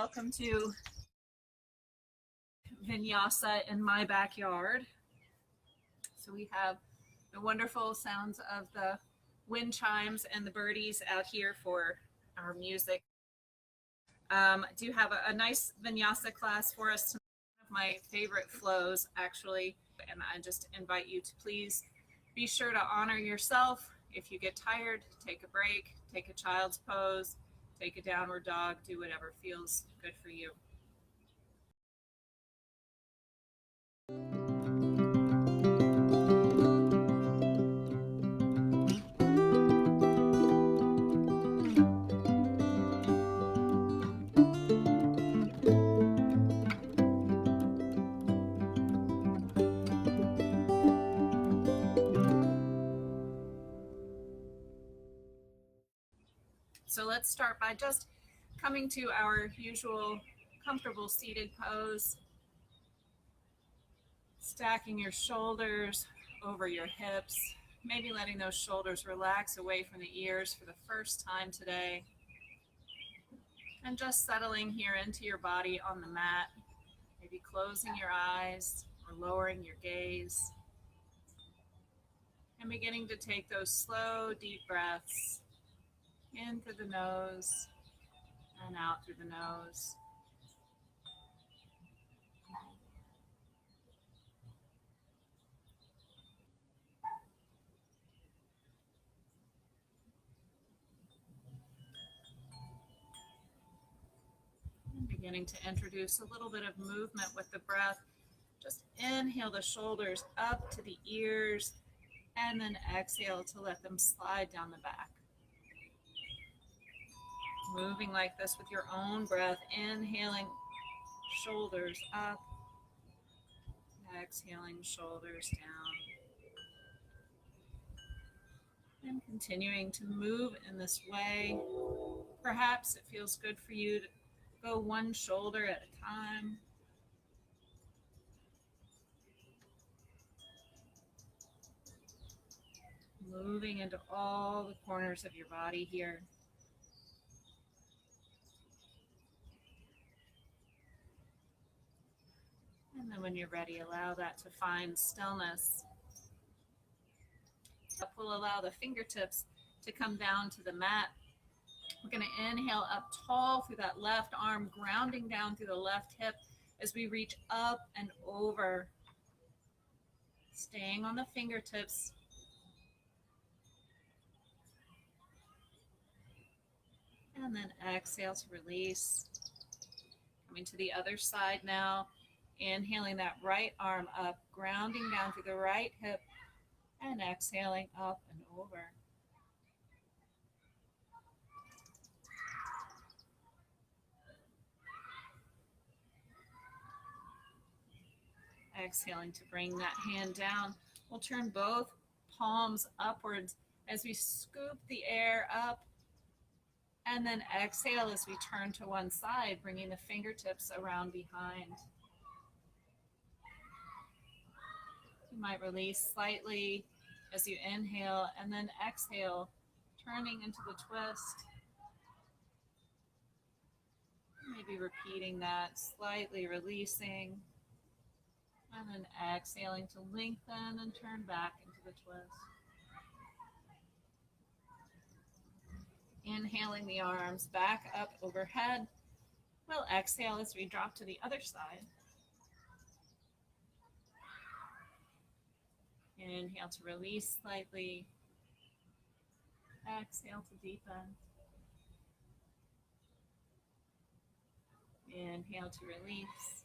Welcome to Vinyasa in my backyard. So we have the wonderful sounds of the wind chimes and the birdies out here for our music. I do have a nice Vinyasa class for us tonight, one of my favorite flows actually, and I just invite you to please be sure to honor yourself. If you get tired, take a break, take a child's pose, take a downward dog, do whatever feels good for you. So let's start by just coming to our usual comfortable seated pose. Stacking your shoulders over your hips, maybe letting those shoulders relax away from the ears for the first time today. And just settling here into your body on the mat, maybe closing your eyes or lowering your gaze. And beginning to take those slow, deep breaths in through the nose and out through the nose. And beginning to introduce a little bit of movement with the breath. Just inhale the shoulders up to the ears and then exhale to let them slide down the back. Moving like this with your own breath, inhaling shoulders up, exhaling shoulders down. And continuing to move in this way. Perhaps it feels good for you to go one shoulder at a time. Moving into all the corners of your body here. And then when you're ready, allow that to find stillness. We'll allow the fingertips to come down to the mat. We're going to inhale up tall through that left arm, grounding down through the left hip as we reach up and over. Staying on the fingertips. And then exhale to release. Coming to the other side now. Inhaling that right arm up, grounding down through the right hip, and exhaling up and over. Exhaling to bring that hand down. We'll turn both palms upwards as we scoop the air up, and then exhale as we turn to one side, bringing the fingertips around behind. You might release slightly as you inhale and then exhale, turning into the twist. Maybe repeating that, slightly releasing, and then exhaling to lengthen and turn back into the twist. Inhaling the arms back up overhead. We'll exhale as we drop to the other side. Inhale to release slightly. Exhale to deepen. Inhale to release.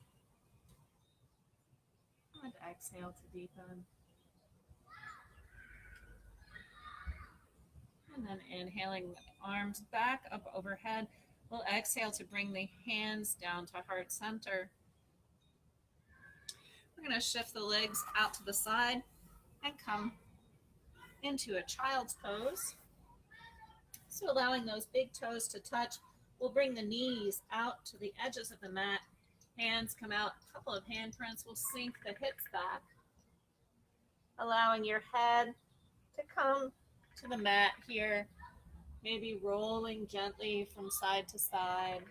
And exhale to deepen. And then inhaling arms back up overhead. We'll exhale to bring the hands down to heart center. We're going to shift the legs out to the side and come into a child's pose. So allowing those big toes to touch, we'll bring the knees out to the edges of the mat. Hands come out, a couple of handprints. We'll sink the hips back, allowing your head to come to the mat here, maybe rolling gently from side to side.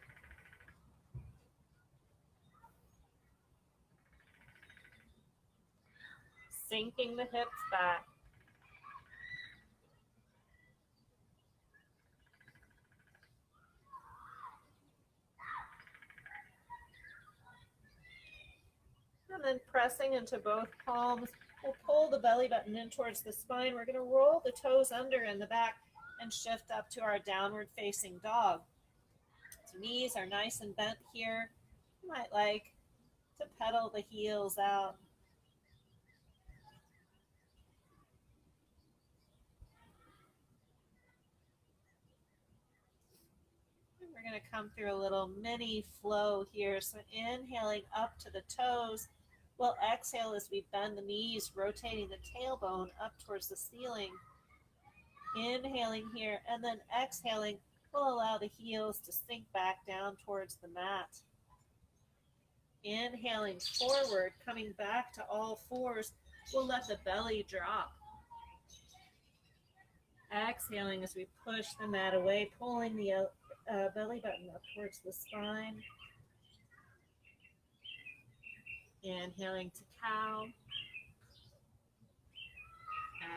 sinking the hips back. And then pressing into both palms, we'll pull the belly button in towards the spine. We're going to roll the toes under in the back and shift up to our downward facing dog. So knees are nice and bent here. You might like to pedal the heels out. And we're going to come through a little mini flow here. So inhaling up to the toes. We'll exhale as we bend the knees, rotating the tailbone up towards the ceiling. Inhaling here and then exhaling, we'll allow the heels to sink back down towards the mat. Inhaling forward, coming back to all fours, we'll let the belly drop. Exhaling as we push the mat away, pulling the belly button up towards the spine. Inhaling to cow.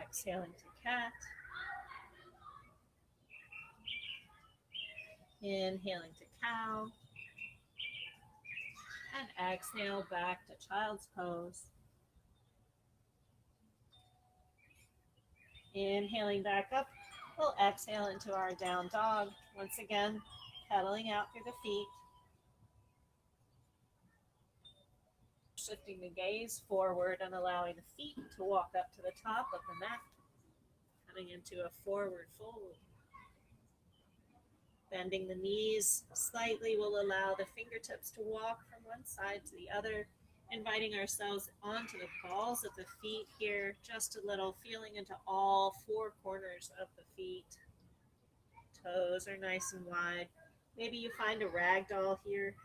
Exhaling to cat. Inhaling to cow. And exhale back to child's pose. Inhaling back up, we'll exhale into our down dog. Once again, pedaling out through the feet. Shifting the gaze forward and allowing the feet to walk up to the top of the mat. Coming into a forward fold. Bending the knees slightly will allow the fingertips to walk from one side to the other, inviting ourselves onto the balls of the feet here, just a little, feeling into all four corners of the feet. Toes are nice and wide. Maybe you find a rag doll here.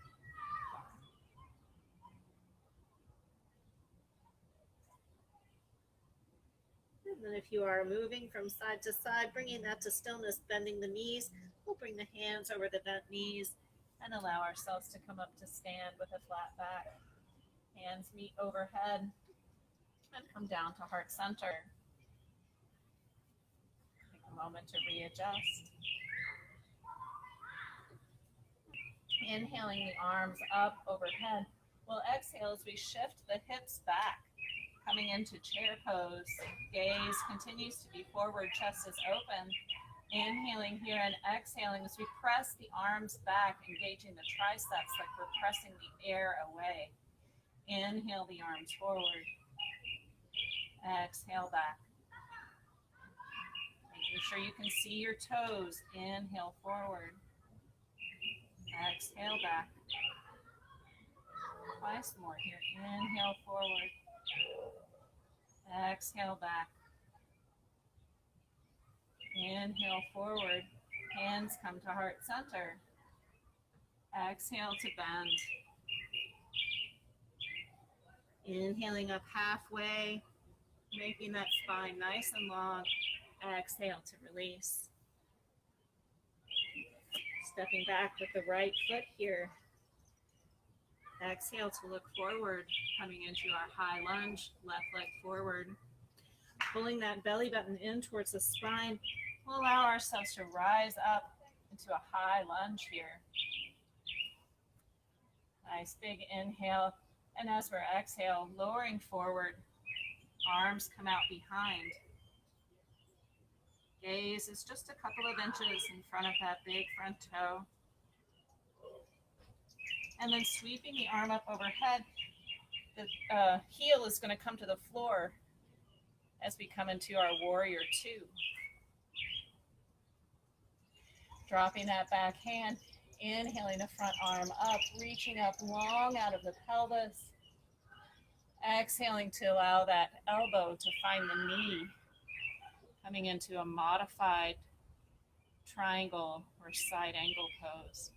And then if you are moving from side to side, bringing that to stillness, bending the knees, we'll bring the hands over the bent knees and allow ourselves to come up to stand with a flat back. Hands meet overhead and come down to heart center. Take a moment to readjust. Inhaling the arms up overhead. We'll exhale as we shift the hips back, coming into chair pose. Gaze continues to be forward, chest is open. Inhaling here and exhaling as we press the arms back, engaging the triceps like we're pressing the air away. Inhale the arms forward. Exhale back. Making sure you can see your toes. Inhale forward. Exhale back. Twice more here. Inhale forward. Exhale back. Inhale forward. Hands come to heart center. Exhale to bend. Inhaling up halfway, making that spine nice and long. Exhale to release. Stepping back with the right foot here. Exhale to look forward, coming into our high lunge, left leg forward. Pulling that belly button in towards the spine, we'll allow ourselves to rise up into a high lunge here. Nice big inhale, and as we're exhale, lowering forward, arms come out behind. Gaze is just a couple of inches in front of that big front toe. And then sweeping the arm up overhead, the heel is going to come to the floor as we come into our warrior two. Dropping that back hand, inhaling the front arm up, reaching up long out of the pelvis. Exhaling to allow that elbow to find the knee. Coming into a modified triangle or side angle pose.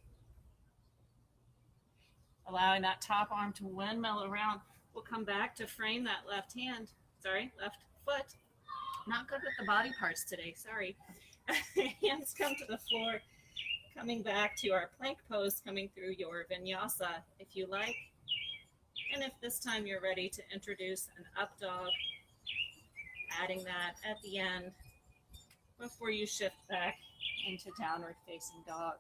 Allowing that top arm to windmill around. We'll come back to frame that left foot. Not good with the body parts today, sorry. Hands come to the floor, coming back to our plank pose, coming through your vinyasa if you like. And if this time you're ready to introduce an up dog, Adding that at the end before you shift back into downward facing dog.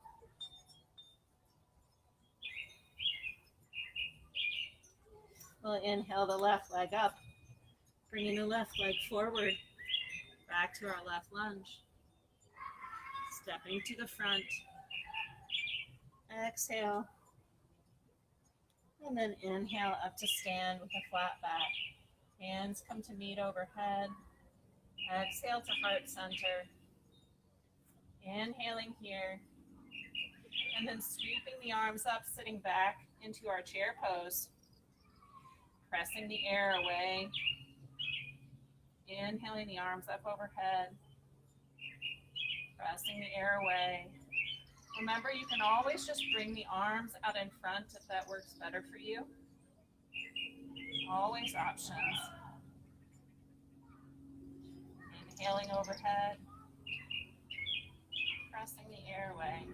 We'll inhale the left leg up, bringing the left leg forward, back to our left lunge. Stepping to the front. Exhale. And then inhale up to stand with a flat back. Hands come to meet overhead. Exhale to heart center. Inhaling here. And then sweeping the arms up, sitting back into our chair pose. Pressing the air away. Inhaling the arms up overhead. Pressing the air away. Remember, you can always just bring the arms out in front if that works better for you. Always options. Inhaling overhead. Pressing the air away.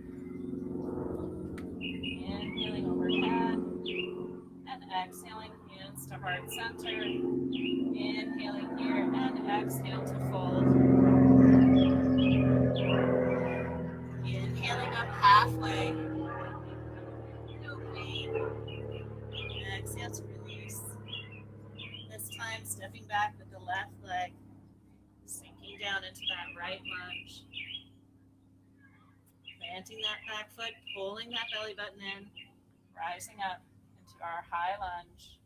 Inhaling overhead. And exhaling, hands to heart center. Inhaling here and exhale to fold. Inhaling up halfway. No pain. Exhale to release. This time stepping back with the left leg. Sinking down into that right lunge. Planting that back foot, pulling that belly button in. Rising up into our high lunge.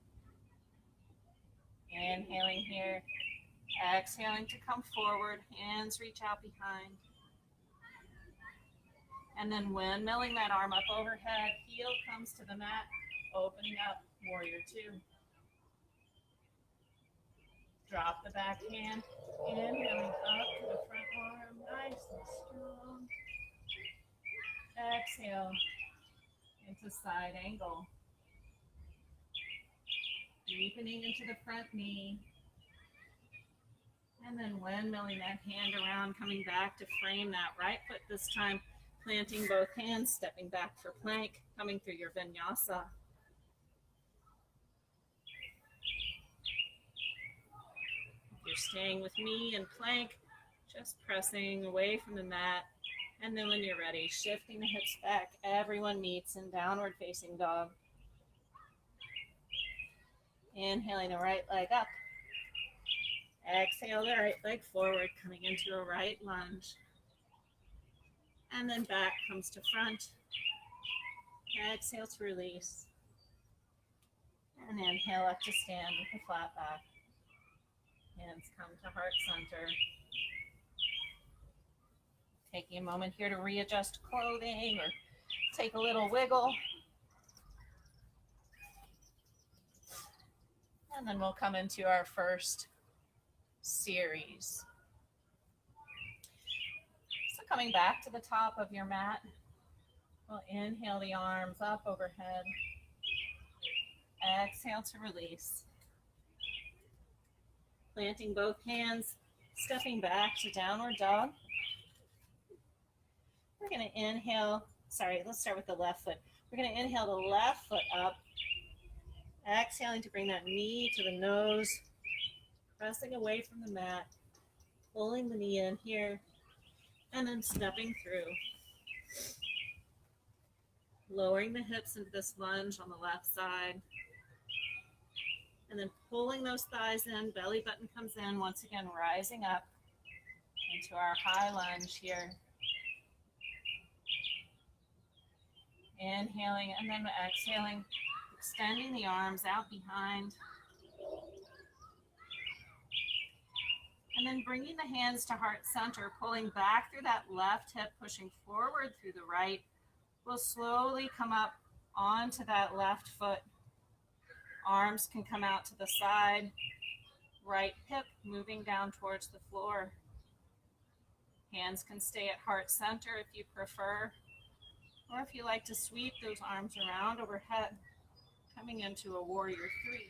Inhaling here. Exhaling to come forward. Hands reach out behind. And then windmilling that arm up overhead, heel comes to the mat, opening up, warrior two. Drop the back hand, inhaling up to the front arm, nice and strong. Exhale into side angle. Deepening into the front knee. And then windmilling that hand around, coming back to frame that right foot this time. Planting both hands, stepping back for plank, coming through your vinyasa. If you're staying with me in plank, just pressing away from the mat. And then when you're ready, shifting the hips back. Everyone meets in downward facing dog. Inhaling the right leg up. Exhale the right leg forward, coming into a right lunge. And then back comes to front. Exhale to release. And inhale up to stand with a flat back. Hands come to heart center. Taking a moment here to readjust clothing or take a little wiggle. And then we'll come into our first series. Coming back to the top of your mat, we'll inhale the arms up overhead. Exhale to release. Planting both hands, stepping back to downward dog. We're going to inhale, let's start with the left foot. We're going to inhale the left foot up. Exhaling to bring that knee to the nose. Pressing away from the mat. Pulling the knee in here. And then stepping through. Lowering the hips into this lunge on the left side. And then pulling those thighs in, belly button comes in, once again rising up into our high lunge here. Inhaling and then exhaling, extending the arms out behind. And then bringing the hands to heart center, pulling back through that left hip, pushing forward through the right. We'll slowly come up onto that left foot. Arms can come out to the side. Right hip moving down towards the floor. Hands can stay at heart center if you prefer. Or if you like to sweep those arms around overhead, coming into a warrior three.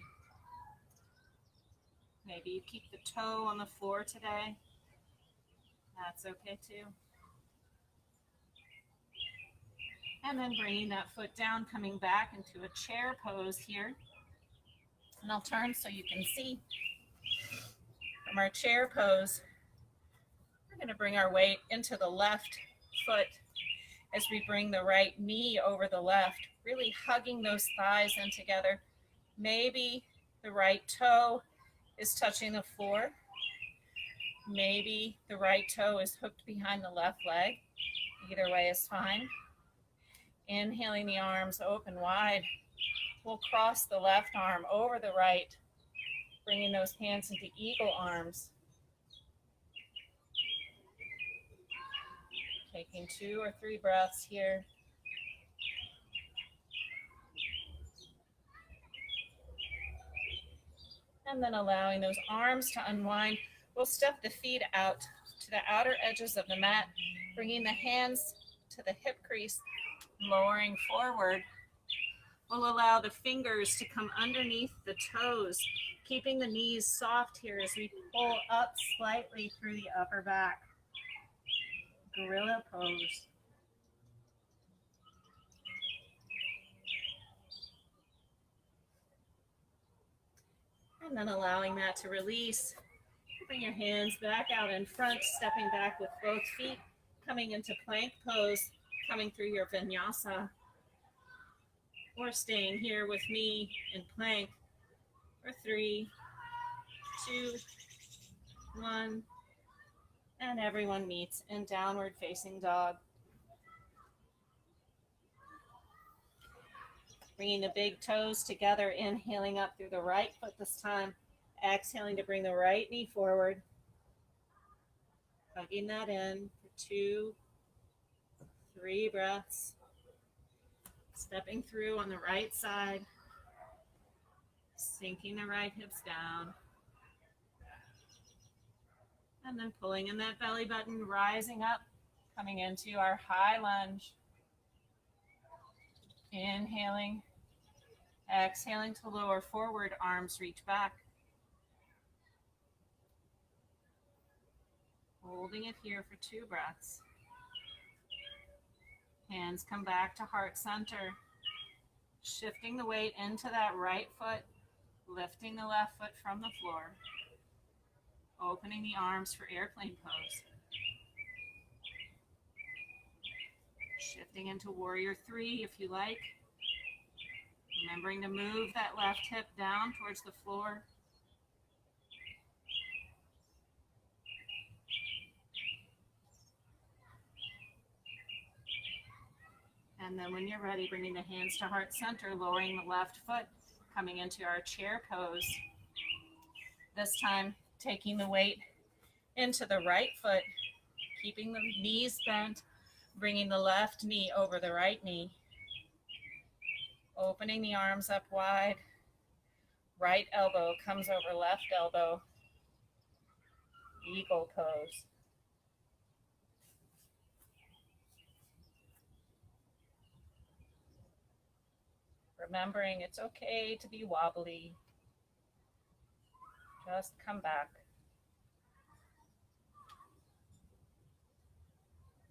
Maybe you keep the toe on the floor today. That's okay too. And then bringing that foot down, coming back into a chair pose here. And I'll turn so you can see. From our chair pose, we're going to bring our weight into the left foot as we bring the right knee over the left, really hugging those thighs in together. Maybe the right toe is touching the floor. Maybe the right toe is hooked behind the left leg. Either way is fine. Inhaling the arms open wide. We'll cross the left arm over the right, bringing those hands into eagle arms. Taking 2 or 3 breaths here. And then allowing those arms to unwind. We'll step the feet out to the outer edges of the mat, bringing the hands to the hip crease, lowering forward. We'll allow the fingers to come underneath the toes, keeping the knees soft here as we pull up slightly through the upper back. Gorilla pose. And then allowing that to release. Bring your hands back out in front, stepping back with both feet, coming into plank pose, coming through your vinyasa, or staying here with me in plank for 3, 2, 1, and everyone meets in downward facing dog. Bringing the big toes together, inhaling up through the right foot this time, exhaling to bring the right knee forward, hugging that in for 2, 3 breaths. Stepping through on the right side, sinking the right hips down, and then pulling in that belly button, rising up, coming into our high lunge. Inhaling, exhaling to lower forward, arms reach back. Holding it here for 2 breaths. Hands come back to heart center. Shifting the weight into that right foot, lifting the left foot from the floor. Opening the arms for airplane pose. Shifting into warrior 3 if you like. Remembering to move that left hip down towards the floor. And then when you're ready, bringing the hands to heart center, lowering the left foot, coming into our chair pose. This time, taking the weight into the right foot, keeping the knees bent, bringing the left knee over the right knee. Opening the arms up wide. Right elbow comes over left elbow. Eagle pose. Remembering it's okay to be wobbly. Just come back.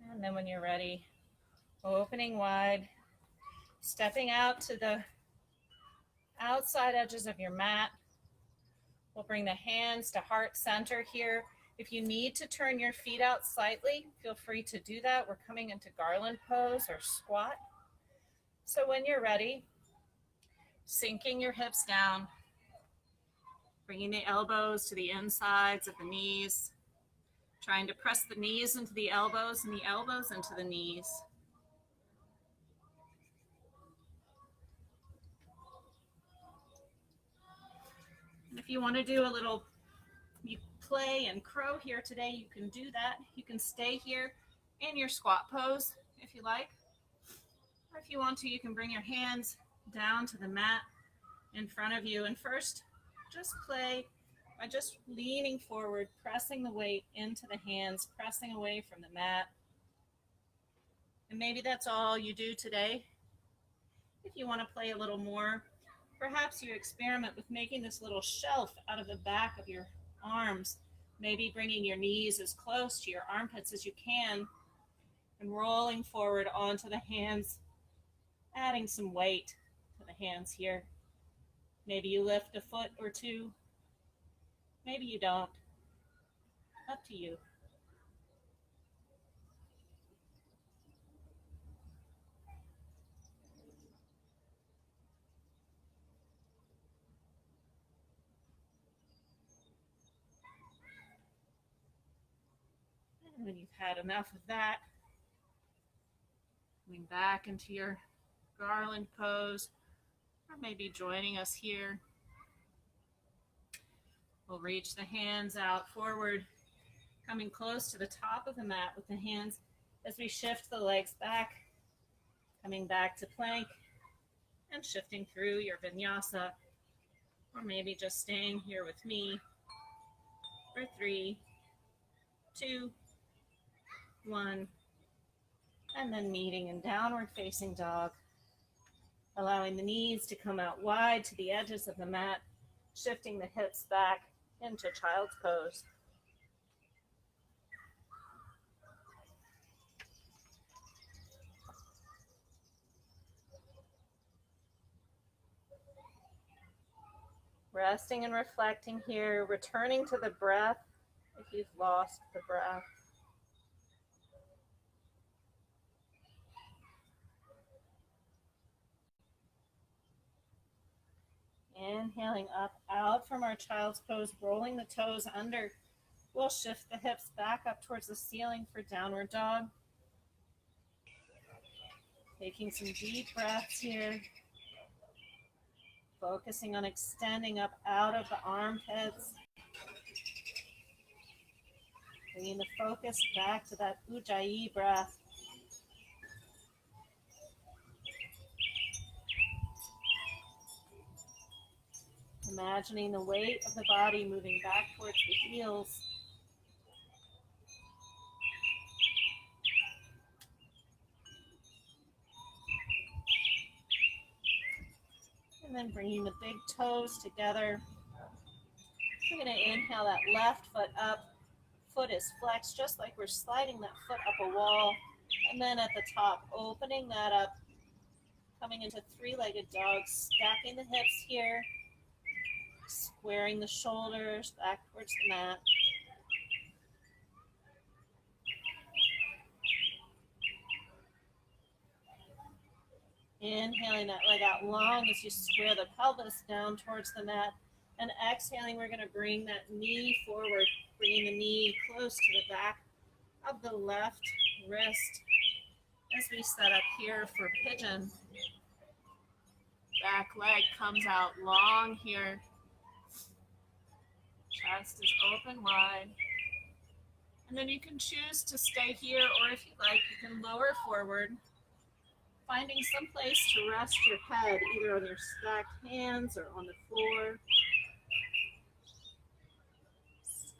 And then when you're ready, opening wide, stepping out to the outside edges of your mat. We'll bring the hands to heart center here. If you need to turn your feet out slightly, feel free to do that. We're coming into garland pose or squat. So when you're ready, sinking your hips down, bringing the elbows to the insides of the knees, trying to press the knees into the elbows and the elbows into the knees. And if you want to do a little play and crow here today, you can do that. You can stay here in your squat pose if you like. Or if you want to, you can bring your hands down to the mat in front of you. And first, just play by just leaning forward, pressing the weight into the hands, pressing away from the mat. And maybe that's all you do today. If you want to play a little more, perhaps you experiment with making this little shelf out of the back of your arms, maybe bringing your knees as close to your armpits as you can and rolling forward onto the hands, adding some weight to the hands here. Maybe you lift a foot or two, maybe you don't. Up to you. And when you've had enough of that, coming back into your garland pose, or maybe joining us here. We'll reach the hands out forward, coming close to the top of the mat with the hands as we shift the legs back, coming back to plank and shifting through your vinyasa, or maybe just staying here with me for 3, 2, 1, and then meeting in downward facing dog, allowing the knees to come out wide to the edges of the mat, shifting the hips back into child's pose. Resting and reflecting here, returning to the breath if you've lost the breath. Inhaling up, out from our child's pose, rolling the toes under. We'll shift the hips back up towards the ceiling for downward dog. Taking some deep breaths here. Focusing on extending up out of the armpits. Bringing the focus back to that Ujjayi breath. Imagining the weight of the body moving back towards the heels. And then bringing the big toes together. We're going to inhale that left foot up. Foot is flexed, just like we're sliding that foot up a wall. And then at the top, opening that up, coming into three-legged dog, stacking the hips here, squaring the shoulders back towards the mat. Inhaling that leg out long as you square the pelvis down towards the mat. And exhaling, we're going to bring that knee forward, bringing the knee close to the back of the left wrist as we set up here for pigeon. Back leg comes out long here. Chest is open wide. And then you can choose to stay here, or if you like, you can lower forward, finding some place to rest your head, either on your stacked hands or on the floor.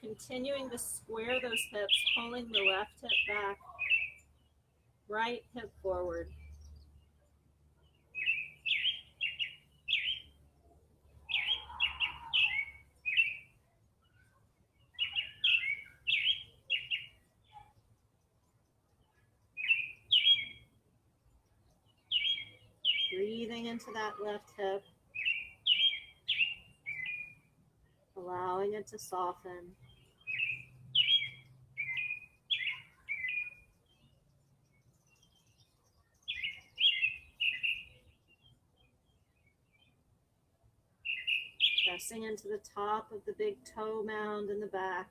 Continuing to square those hips, pulling the left hip back, right hip forward. Breathing into that left hip, allowing it to soften. Pressing into the top of the big toe mound in the back.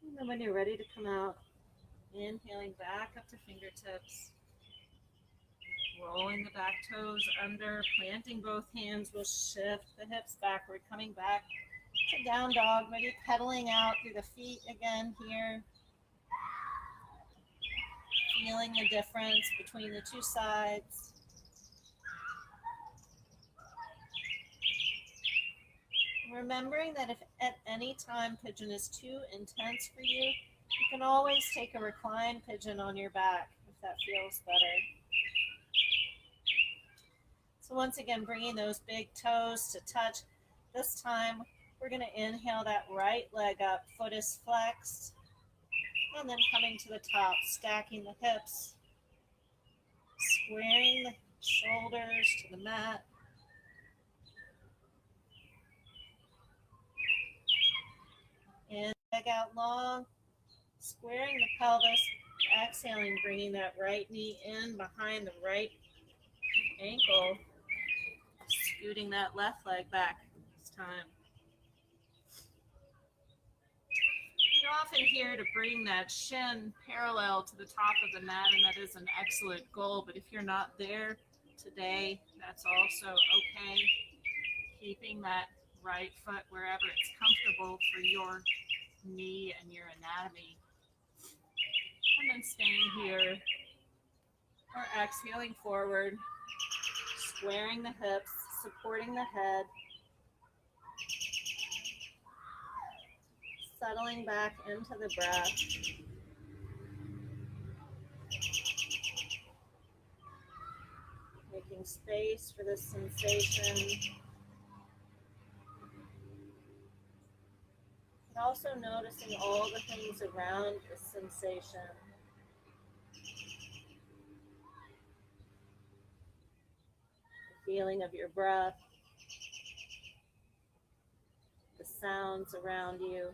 And then when you're ready to come out, inhaling back up to fingertips. Rolling the back toes under, planting both hands. We'll shift the hips backward, coming back to down dog, maybe pedaling out through the feet again here. Feeling the difference between the two sides. Remembering that if at any time pigeon is too intense for you, you can always take a reclined pigeon on your back if that feels better. So once again, bringing those big toes to touch, This time, we're going to inhale that right leg up, foot is flexed, and then coming to the top, stacking the hips, squaring the shoulders to the mat. And leg out long, squaring the pelvis, exhaling, bringing that right knee in behind the right ankle, scooting that left leg back this time. You're often here to bring that shin parallel to the top of the mat, and that is an excellent goal, but if you're not there today, that's also okay. Keeping that right foot wherever it's comfortable for your knee and your anatomy. And then staying here or exhaling forward, squaring the hips, supporting the head, settling back into the breath. Making space for this sensation. And also noticing all the things around this sensation. The feeling of your breath, the sounds around you,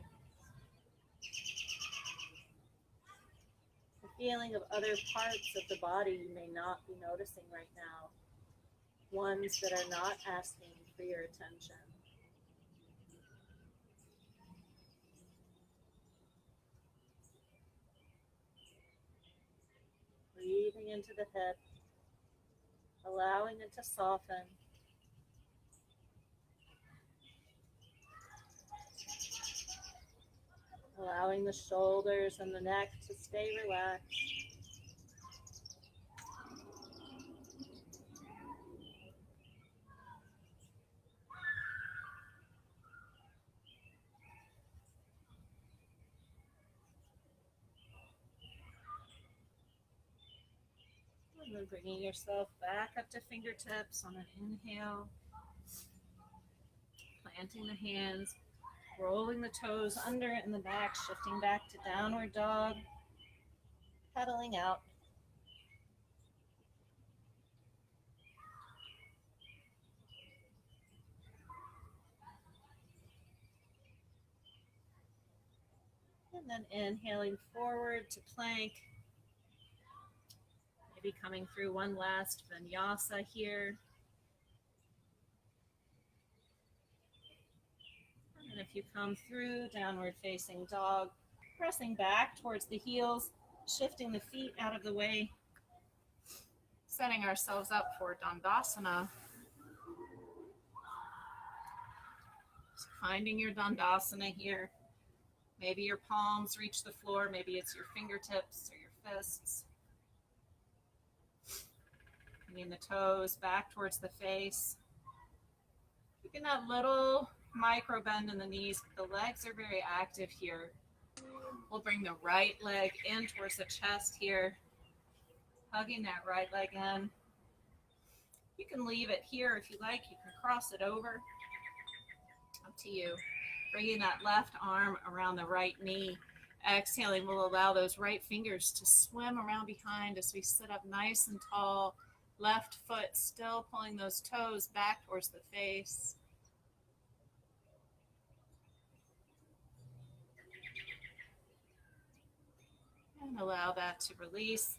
the feeling of other parts of the body you may not be noticing right now, ones that are not asking for your attention. Breathing into the hip, allowing it to soften. Allowing the shoulders and the neck to stay relaxed. And then bringing yourself back up to fingertips on an inhale. Planting the hands, rolling the toes under and the back, shifting back to downward dog, pedaling out. And then inhaling forward to plank. Maybe coming through one last vinyasa here. And if you come through downward facing dog, pressing back towards the heels, shifting the feet out of the way, setting ourselves up for Dandasana. So finding your Dandasana here. Maybe your palms reach the floor, maybe it's your fingertips or your fists. Bringing the toes back towards the face. Keeping that little micro bend in the knees, but the legs are very active here. We'll bring the right leg in towards the chest here, hugging that right leg in. You can leave it here if you like. You can cross it over. Up to you. Bringing that left arm around the right knee. Exhaling will allow those right fingers to swim around behind as we sit up nice and tall. Left foot still pulling those toes back towards the face. And allow that to release.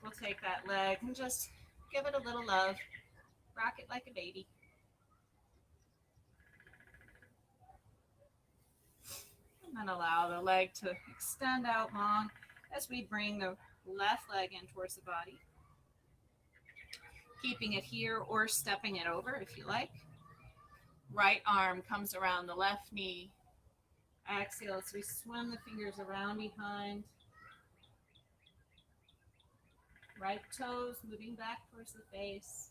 We'll take that leg and just give it a little love. Rock it like a baby. And then allow the leg to extend out long as we bring the left leg in towards the body. Keeping it here or stepping it over if you like. Right arm comes around the left knee. Exhale as we swim the fingers around behind. Right toes moving back towards the face.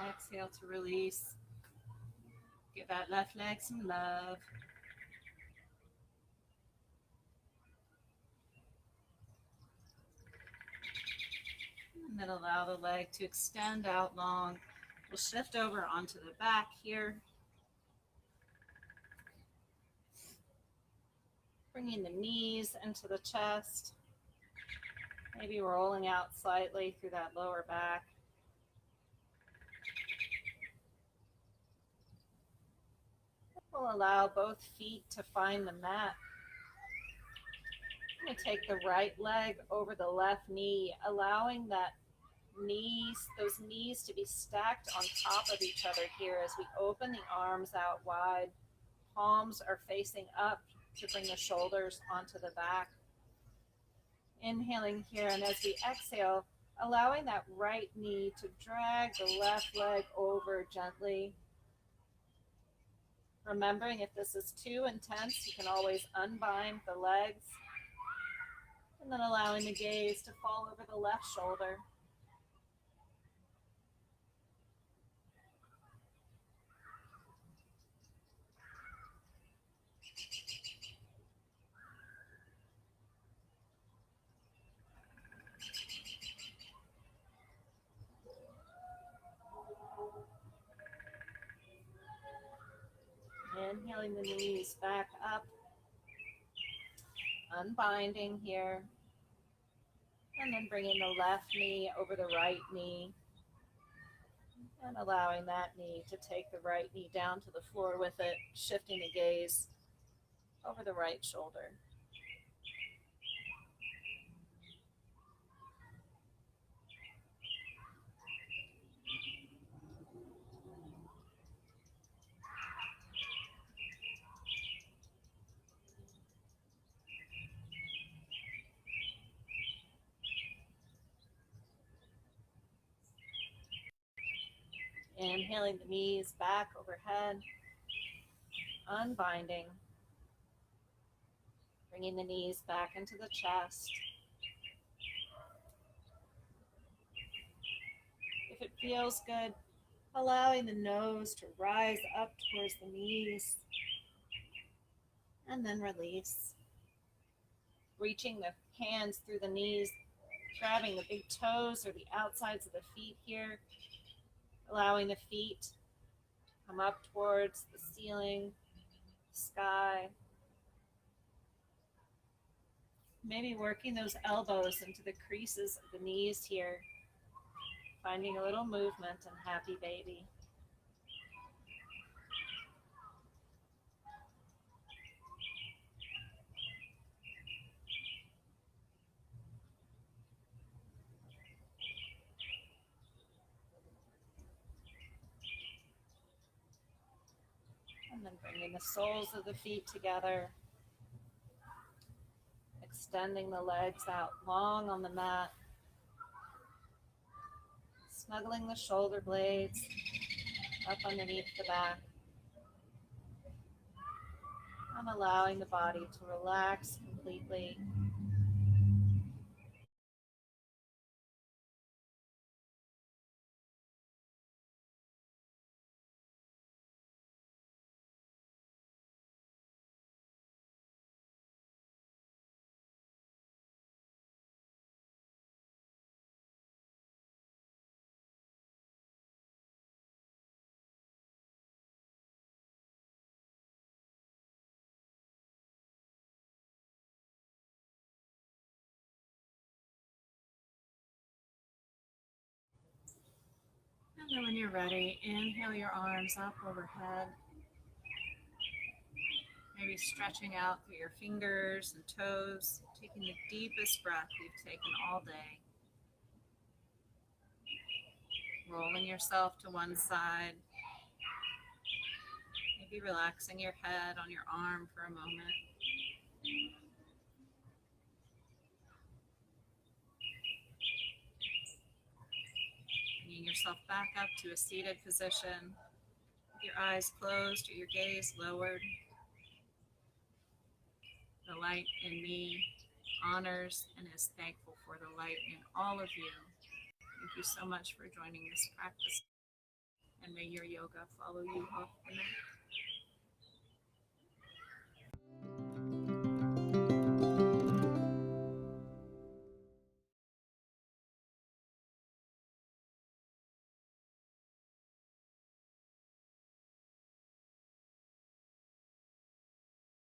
Exhale to release. Give that left leg some love. And then allow the leg to extend out long. We'll shift over onto the back here. Bringing the knees into the chest. Maybe rolling out slightly through that lower back. We'll allow both feet to find the mat. I'm going to take the right leg over the left knee, allowing those knees to be stacked on top of each other here as we open the arms out wide. Palms are facing up to bring the shoulders onto the back. Inhaling here, and as we exhale, allowing that right knee to drag the left leg over gently. Remembering if this is too intense, you can always unbind the legs. And then allowing the gaze to fall over the left shoulder. Inhaling the knees back up. Unbinding here. And then bringing the left knee over the right knee. And allowing that knee to take the right knee down to the floor with it, shifting the gaze over the right shoulder. Inhaling the knees back overhead, unbinding, bringing the knees back into the chest. If it feels good, allowing the nose to rise up towards the knees, and then release. Reaching the hands through the knees, grabbing the big toes or the outsides of the feet here. Allowing the feet to come up towards the ceiling, sky. Maybe working those elbows into the creases of the knees here. Finding a little movement and happy baby. And then bringing the soles of the feet together. Extending the legs out long on the mat. Snuggling the shoulder blades up underneath the back. And allowing the body to relax completely. And then when you're ready, inhale your arms up overhead. Maybe stretching out through your fingers and toes, taking the deepest breath you've taken all day. Rolling yourself to one side. Maybe relaxing your head on your arm for a moment. Bringing yourself back up to a seated position, with your eyes closed or your gaze lowered. The light in me honors and is thankful for the light in all of you. Thank you so much for joining this practice, and may your yoga follow you off the mat.